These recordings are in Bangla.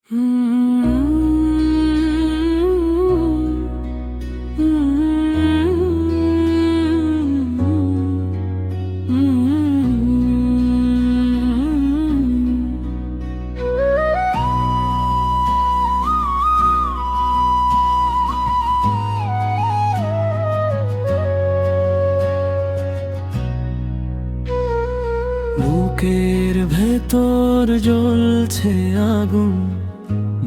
বুকের ভেতর জ্বলছে আগুন,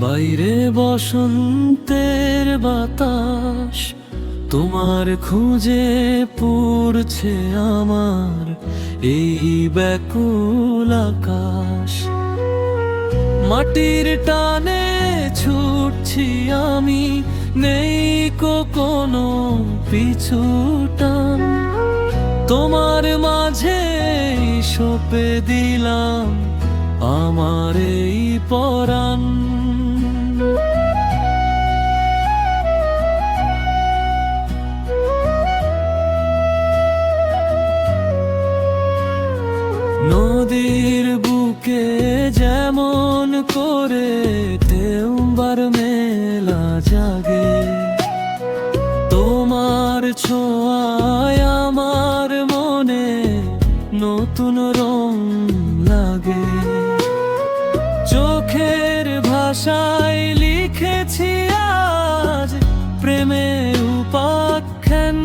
বাইরে বসন্তের বাতাস। তোমার খুঁজে পড়ছে আমার এই ব্যাকুল আকাশ। মাটির টানে ছুটছি আমি, নেই কোনো পিছু টান। তোমার মাঝে সঁপে দিলাম আমার এই পরাণ। নদীর বুকে যেমন করে ঢেউবার মেলা জাগে, তোমার ছোঁয়ায় আমার মনে নতুন রং লাগে। চোখের ভাষায় লিখেছি আজ প্রেমের উপাখ্যান।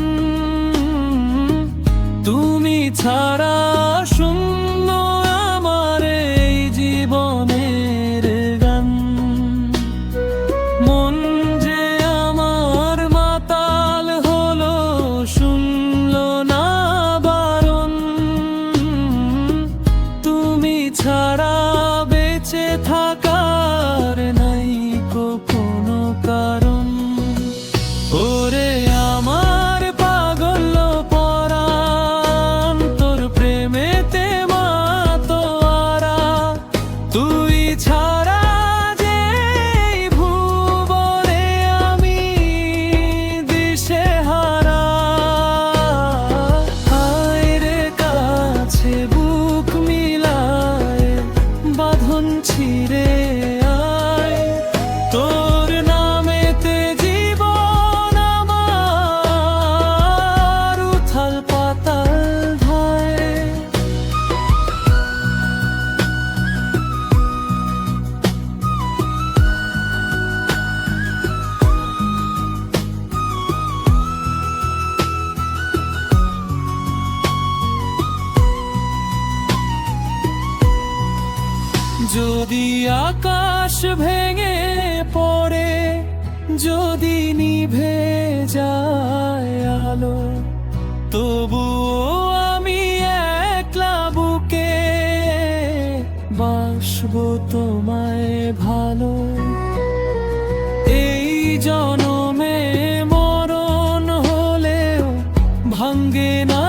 তুমি ছাড়া শূন্য আমার এই জীবনের গান। মন যে আমার মাতাল হলো, শুনল না বারণ। তুমি ছাড়া বেঁচে থাকার নাই কোনো কারণ। ওরে আমার পাগল পরাণ, তোর প্রেমেতে মাতোয়ারা। তুই ছাড়া যে ভুবনে আমি দিশেহারা। হায় রে কাছে বুক মিলায় বাঁধন ছিঁড়ে আয়, তোর নামেতে জীবন আমার উথাল পাতাল ধায়। যদি আকাশ ভেঙে পড়ে, যদি নিভে যায় আলো, তবুও আমি একলা বুকে বাসবো তোমায় ভালো। এই জনমে মরণ হলেও ভাঙ্গে না